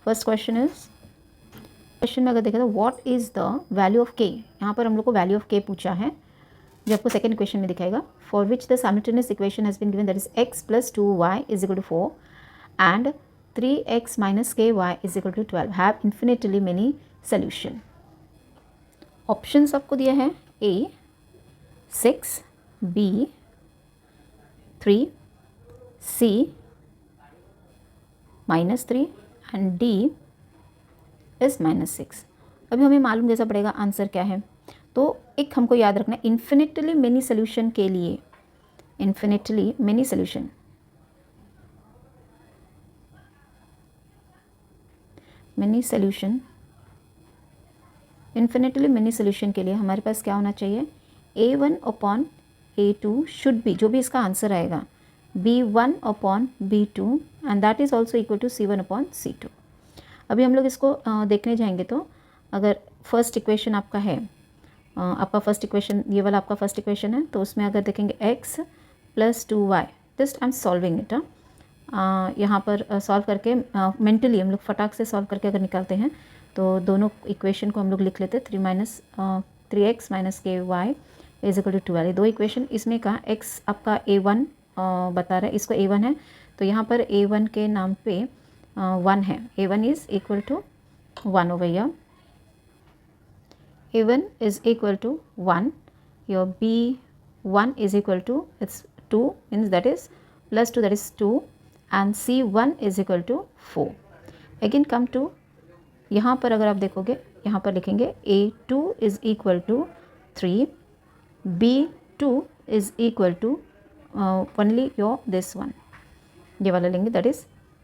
First question is, question में अगर देखें तो what is the value of के, यहाँ पर हम लोग को वैल्यू ऑफ के पूछा है जो आपको सेकंड इक्वेशन में दिखाएगा। For which the simultaneous equation has been given that is x plus 2y is equal to 4 and 3x minus ky is equal to 12 have infinitely many solution. Options आपको दिया है A 6, B 3, C -3 and D is -6। अभी हमें मालूम जैसा पड़ेगा answer क्या है। तो एक हमको याद रखना है, इन्फिनिटली मेनी सोल्यूशन के लिए, infinitely many solution, infinitely many solution के लिए हमारे पास क्या होना चाहिए, A1 upon A2 should be, जो भी इसका आंसर आएगा, B1 upon B2 and that is also equal to C1 upon C2। अभी हम लोग इसको देखने जाएंगे। तो अगर फर्स्ट इक्वेशन आपका है, आपका फर्स्ट इक्वेशन, ये वाला आपका फर्स्ट इक्वेशन है, तो उसमें अगर देखेंगे x plus 2y, just I am solving it, यहाँ पर सॉल्व करके मेंटली हम लोग फटाक से सॉल्व करके अगर निकालते हैं तो दोनों इक्वेशन को हम लोग लिख लेते हैं, 3x माइनस के वाई इज इक्वल टू 12। दो इक्वेशन इसमें कहा x आपका A1 बता रहा है, इसको A1 है, तो यहाँ पर A1 के नाम पे 1 है, A1 is equal to 1 over here, A1 is equal to 1, your B1 is equal to, it's 2, means that is plus 2, that is 2, and C1 is equal to 4. Again come to, यहाँ पर अगर आप देखोगे, यहाँ पर लिखेंगे A2 is equal to 3, B2 is equal to only your this one, ये वाला लेंगे, that is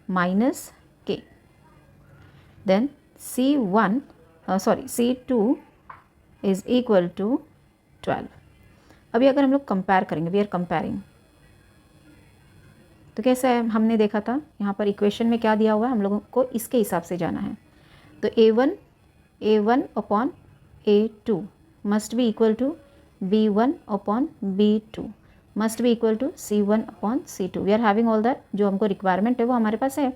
minus K, then C1 C2 is equal to 12। अभी अगर हम लोग कंपेयर करेंगे, वी आर कंपेयरिंग, तो कैसा है, हमने देखा था यहाँ पर इक्वेशन में क्या दिया हुआ है, हम लोगों को इसके हिसाब से जाना है। तो A1 upon A2 must be equal to B1 upon B2 must be equal to C1 upon C2। We are having all that, जो हमको रिक्वायरमेंट है वो हमारे पास है।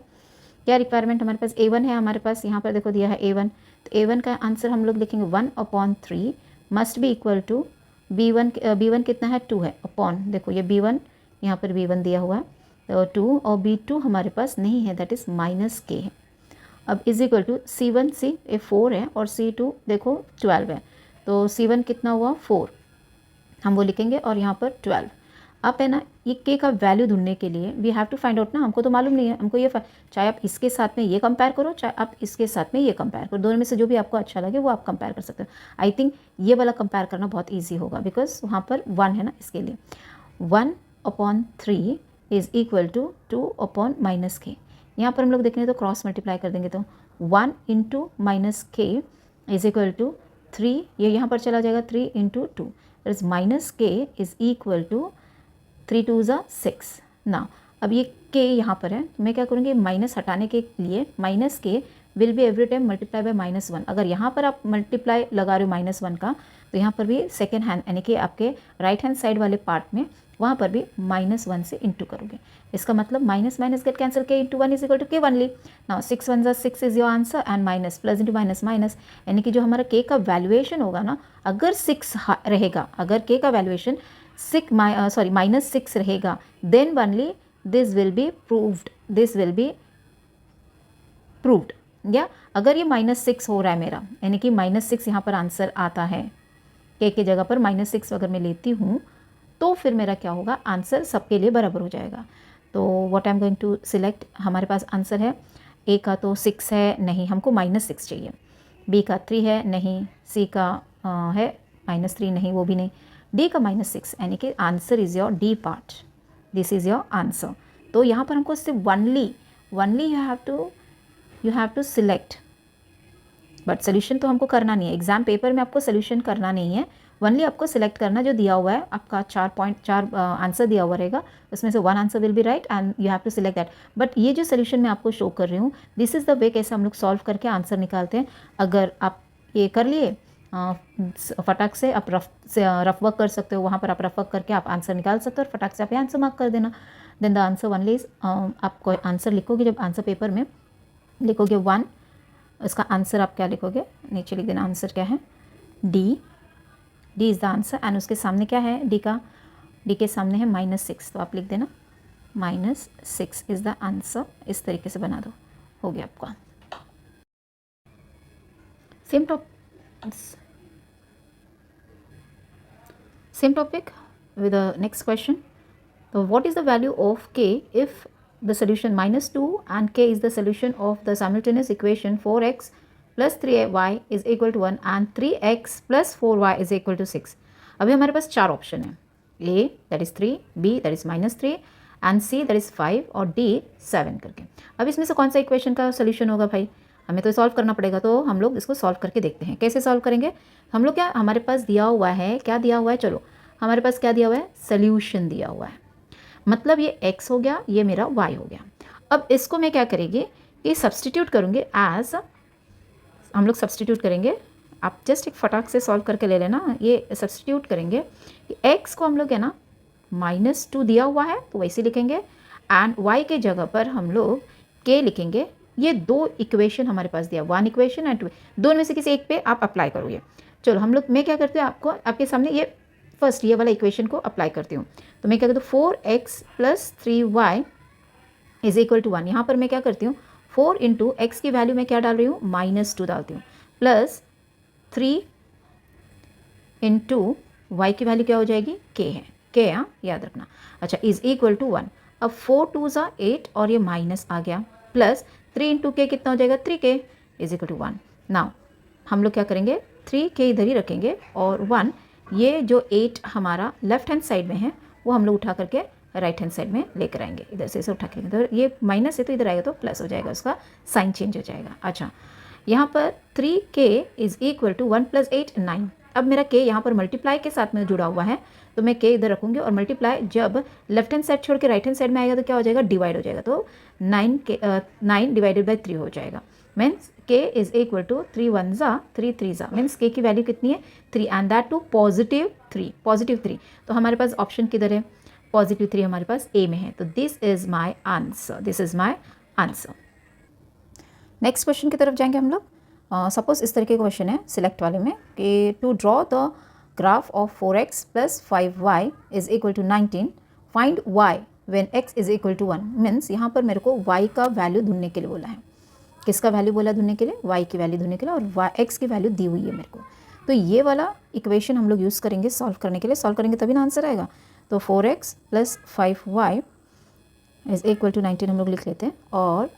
क्या रिक्वायरमेंट हमारे पास, A1 है हमारे पास, यहाँ पर देखो दिया है A1, तो A1 का आंसर हम लोग लिखेंगे 1 upon 3 must be equal to B1 कितना है, 2 है, अपॉन, देखो ये B1, यहाँ पर B1 दिया हुआ है, तो 2, और B2 हमारे पास नहीं है, दैट इज़ माइनस K है। अब इज इक्वल टू C1 4 है और C2 देखो 12 है, तो C1 कितना हुआ 4, हम वो लिखेंगे, और यहाँ पर 12। अब है ना, ये के का वैल्यू ढूंढने के लिए we have to find out ना, हमको तो मालूम नहीं है, हमको ये चाहे आप इसके साथ में ये कंपेयर करो, चाहे आप इसके साथ में ये कंपेयर करो, दोनों में से जो भी आपको अच्छा लगे वो आप कंपेयर कर सकते हो। आई थिंक ये वाला कंपेयर करना बहुत ईजी होगा, बिकॉज वहाँ पर 1 है ना, इसके लिए 1 upon 3 is equal to 2 upon minus k. यहाँ पर हम लोग देखेंगे तो क्रॉस मल्टीप्लाई कर देंगे, तो 1 इंटू माइनस के इज इक्वल टू 3, ये यहाँ पर चला जाएगा 3 इंटू 2, दैट इज माइनस के इज इक्वल टू 3 2 ज़ा 6 ना। अब ये के यहाँ पर है, तो मैं क्या करूँगी, माइनस हटाने के लिए माइनस के will be every time multiply by -1। अगर यहाँ पर आप मल्टीप्लाई लगा रहे हो -1 का, तो यहाँ पर भी सेकेंड हैंड यानी कि आपके राइट हैंड साइड वाले पार्ट में वहाँ पर भी -1 से इंटू करोगे। इसका मतलब माइनस माइनस गेट कैंसिल, के इंटू 1 इज इक्वल टू के ओनली। नाउ 6 1 ज़ा 6 is your answer, and minus plus into minus minus, यानी कि जो हमारा के का वैल्यूएशन होगा ना, अगर 6 रहेगा, अगर के का वैल्यूएशन -6 रहेगा, then only this will be proved. या अगर ये -6 हो रहा है मेरा, यानी कि -6 यहाँ पर आंसर आता है, के जगह पर -6 अगर मैं लेती हूँ, तो फिर मेरा क्या होगा, आंसर सबके लिए बराबर हो जाएगा। तो what I am going to select, हमारे पास आंसर है ए का तो 6 है, नहीं हमको -6 चाहिए, बी का 3 है, नहीं, सी का है -3, नहीं वो भी नहीं, डी का -6, यानी कि answer is your D part, this is your answer. तो यहाँ पर हमको सिर्फ only you have to select, but solution तो हमको करना नहीं है, एग्जाम पेपर में आपको सोल्यूशन करना नहीं है, वनली आपको सिलेक्ट करना जो दिया हुआ है, आपका 4 आंसर दिया हुआ रहेगा, उसमें से 1 answer will be right and you have to select that. But ये जो सोल्यूशन मैं आपको शो कर रही हूँ, दिस इज़ द वे कैसे हम लोग सॉल्व करके आंसर निकालते हैं। अगर आप ये कर लिए फटाक से, आप रफ वर्क कर सकते हो, वहाँ पर आप रफ वर्क करके आप आंसर निकाल सकते हो और फटाक से आप आंसर मार्क कर देना। Then the answer only is, आप कोई आंसर लिखोगे जब आंसर पेपर में, लिखोगे 1, इसका आंसर आप क्या लिखोगे, नीचे लिख देना आंसर क्या है, D is the answer. And उसके सामने क्या है, डी के सामने है -6, तो आप लिख देना -6 इज़ द आंसर। इस तरीके से बना दो, हो गया आपका। Same topic with the next question. So what is the value of k if the solution -2 and k is the solution of the simultaneous equation 4x plus 3y is equal to 1 and 3x plus 4y is equal to 6. अभी हमारे पास 4 option है, a that is 3, b that is -3 and c that is 5 और d 7 करके। अब इसमें से कौन सा इक्वेशन का सोल्यूशन होगा भाई, हमें तो सॉल्व करना पड़ेगा। तो हम लोग इसको सॉल्व करके देखते हैं कैसे सॉल्व करेंगे। हम लोग क्या, हमारे पास दिया हुआ है, क्या दिया हुआ है, चलो हमारे पास क्या दिया हुआ है, सोल्यूशन दिया हुआ है, मतलब ये x हो गया, ये मेरा y हो गया। अब इसको मैं क्या करेंगे कि सब्सटीट्यूट करूँगे एज, हम लोग सब्सटीट्यूट करेंगे, आप जस्ट एक फटाक से सॉल्व करके ले लेना। ये सब्सटीट्यूट करेंगे कि x को हम लोग है ना -2 दिया हुआ है तो वैसे लिखेंगे, एंड y के जगह पर हम लोग k लिखेंगे। ये 2 इक्वेशन हमारे पास दिया, 1 इक्वेशन एंड 2, दोनों में से किसी एक पे आप अप्लाई करोगे। चलो हम लोग, मैं क्या करती हूँ, आपको आपके सामने ये फर्स्ट ये वाला इक्वेशन को अप्लाई करती हूँ। तो मैं क्या करती हूँ, 4x + 3y is equal to 1। यहाँ पर मैं क्या करती हूँ, 4 × x की वैल्यू मैं क्या डाल रही हूँ, -2 डालती हूँ, प्लस 3 × y की वैल्यू क्या हो जाएगी, k है, k यहाँ याद रखना। अच्छा, इज इक्वल टू 1। अब 4 2 = 8 और ये माइनस आ गया, प्लस 3 × k कितना हो जाएगा, 3k is equal to 1। Now हम लोग क्या करेंगे, 3k इधर ही रखेंगे और 1, ये जो 8 हमारा लेफ्ट हैंड साइड में है वो हम लोग उठा करके राइट हैंड साइड में लेकर आएंगे, इधर से इसे उठा के, इधर ये माइनस है तो इधर आएगा तो प्लस हो जाएगा, उसका साइन चेंज हो जाएगा। अच्छा, यहाँ पर 3k इज इक्वल टू 1 + 8 9। अब मेरा k यहाँ पर मल्टीप्लाई के साथ में जुड़ा हुआ है तो मैं k इधर रखूँगी और मल्टीप्लाई जब लेफ्ट हैंड साइड छोड़ के राइट हैंड साइड में आएगा तो क्या हो जाएगा, डिवाइड हो जाएगा, तो 9 डिवाइडेड बाई 3 हो जाएगा। Means k is equal to 3 1 ज़ा 3 3 ज़ा, मीन्स k की वैल्यू कितनी है, 3, एंड दैट टू +3। तो हमारे पास ऑप्शन किधर है, +3 हमारे पास a में है, तो this is my answer. Next question की तरफ जाएंगे हम लोग। सपोज इस तरह के क्वेश्चन है सिलेक्ट वाले में कि to draw the graph of 4x + 5y is equal to 19, find y when x is equal to 1। Means यहाँ पर मेरे को y का वैल्यू ढूंढने के लिए बोला है। किसका वैल्यू बोला ढूंढने के लिए, y की वैल्यू ढूंढने के लिए, और x की वैल्यू दी हुई है मेरे को। तो ये वाला इक्वेशन हम लोग यूज़ करेंगे सॉल्व करने के लिए, सॉल्व करेंगे तभी ना आंसर आएगा। तो 4x + 5y is equal to 19 हम लोग लिख लेते हैं, और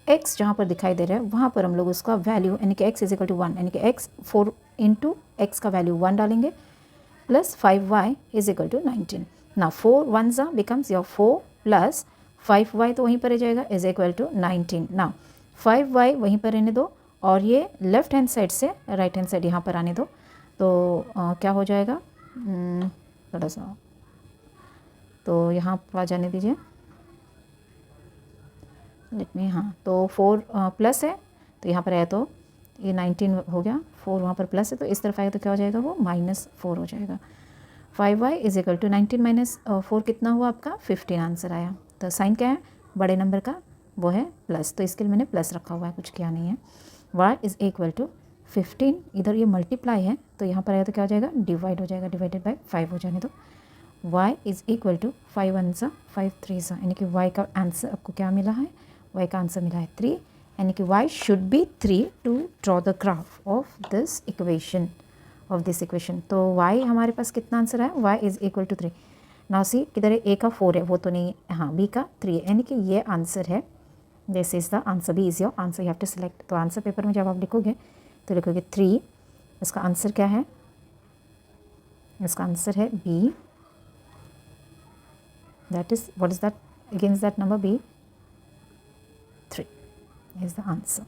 x जहाँ पर दिखाई दे रहा है वहाँ पर हम लोग उसका वैल्यू यानी कि x इज इक्वल टू 1, यानी कि x 4 × x का वैल्यू 1 डालेंगे, plus 5y is equal to 19। ना 4 1 ज़ा बिकम्स योर 4 प्लस 5y तो वहीं पर रह जाएगा इज इक्वल टू 19। ना 5y वहीं पर रहने दो और ये लेफ्ट हैंड साइड से राइट हैंड साइड यहाँ पर आने दो, तो क्या हो जाएगा, थोड़ा सा तो यहाँ पर आ जाने दीजिए, लेट मी, हाँ तो 4 प्लस है तो यहाँ पर आया तो ये 19 हो गया, 4 वहाँ पर प्लस है तो इस तरफ आएगा तो क्या हो जाएगा, वो -4 हो जाएगा। 5y इज इक्वल टू 19 - 4 कितना हुआ आपका, 15 आंसर आया। तो साइन क्या है बड़े नंबर का, वो है प्लस, तो इसके लिए मैंने प्लस रखा हुआ है, कुछ किया नहीं है। y इज इक्वल टू 15, इधर ये मल्टीप्लाई है तो यहाँ पर आया तो क्या हो जाएगा, डिवाइड हो जाएगा, डिवाइडेड बाई 5 हो जाने दो। y इज इक्वल टू 5 1 ज़ा 5 3 ज़ा, यानी कि y का आंसर आपको क्या मिला है, y का आंसर मिला है 3, यानी कि y should be 3 to draw the graph of this equation, तो y हमारे पास कितना आंसर है, y is equal to 3। Now see किधर है, a का 4 है वो तो नहीं, हाँ b का 3 है, यानी कि ये आंसर है, this is the answer, B is your answer, you have to select. तो आंसर पेपर में जब आप लिखोगे तो लिखोगे 3, इसका आंसर क्या है, इसका आंसर है b, that is what is that against that number, b 3 is the answer.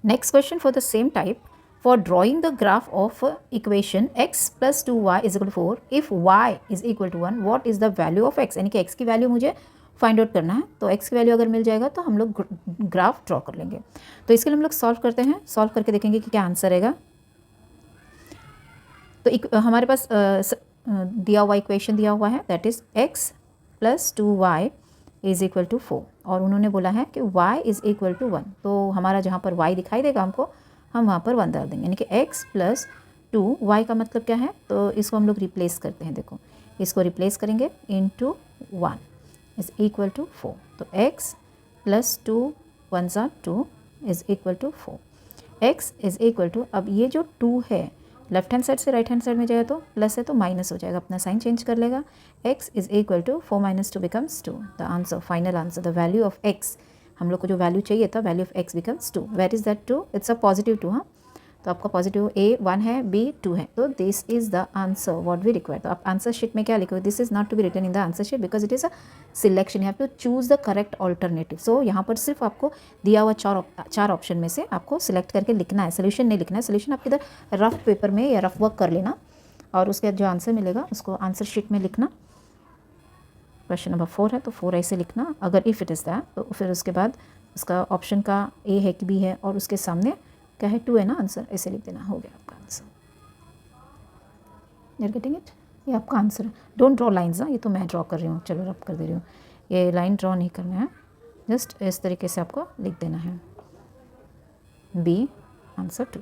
Next question for the same type, for drawing the graph of equation x + 2y is equal to 4, if y is equal to 1 what is the value of x, यानी कि x की value मुझे find out करना है। तो x की value अगर मिल जाएगा तो हम लोग ग्राफ ड्रॉ कर लेंगे। तो इसके लिए हम लोग सॉल्व करते हैं, सॉल्व करके देखेंगे कि क्या आंसर रहेगा। तो हमारे पास दिया हुआ इक्वेशन दिया हुआ है, that is x + 2y is equal to 4 और उन्होंने बोला है कि y इज़ इक्वल टू 1। तो हमारा जहाँ पर y दिखाई देगा हमको, हम वहाँ पर 1 डाल देंगे, यानी कि x प्लस 2, y का मतलब क्या है, तो इसको हम लोग रिप्लेस करते हैं। देखो इसको रिप्लेस करेंगे इंटू 1 इज़ इक्वल टू 4। तो x प्लस 2 1 ज़ा 2 is equal to 4। x is equal to, अब ये जो 2 है लेफ्ट हैंड साइड से राइट हैंड साइड में जाएगा तो प्लस है तो माइनस हो जाएगा, अपना साइन चेंज कर लेगा। x is equal to 4 minus 2 becomes 2। The answer, final answer, the value of x, हम लोग को जो वैल्यू चाहिए था, value of x becomes 2। Where is that 2? It's a positive 2। हाँ, तो आपका पॉजिटिव a 1 है, b 2 है, तो this is the answer what we require. तो आप आंसर शीट में क्या लिखोगे, this is not to be written in the answer sheet because it is a selection, you have to choose the correct alternative. So यहाँ पर सिर्फ आपको दिया हुआ चार ऑप्शन में से आपको सिलेक्ट करके लिखना है, सोल्यूशन नहीं लिखना है। सोल्यूशन आप इधर रफ पेपर में या रफ वर्क कर लेना और उसके बाद जो आंसर मिलेगा उसको आंसर शीट में लिखना। क्वेश्चन नंबर 4 है तो 4 ऐसे लिखना, अगर इफ़ इट इज़ दैट, तो फिर उसके बाद उसका ऑप्शन का ए है कि बी है और उसके सामने क्या है, 2 है ना आंसर, ऐसे लिख देना, हो गया आपका answer. You are getting it? ये आपका आंसर है। डोंट ड्रॉ लाइन्स, हाँ, ये तो मैं ड्रॉ कर रही हूँ, चलो रब कर दे रही हूँ, ये लाइन ड्रॉ नहीं करना है, जस्ट इस तरीके से आपको लिख देना है। B answer 2।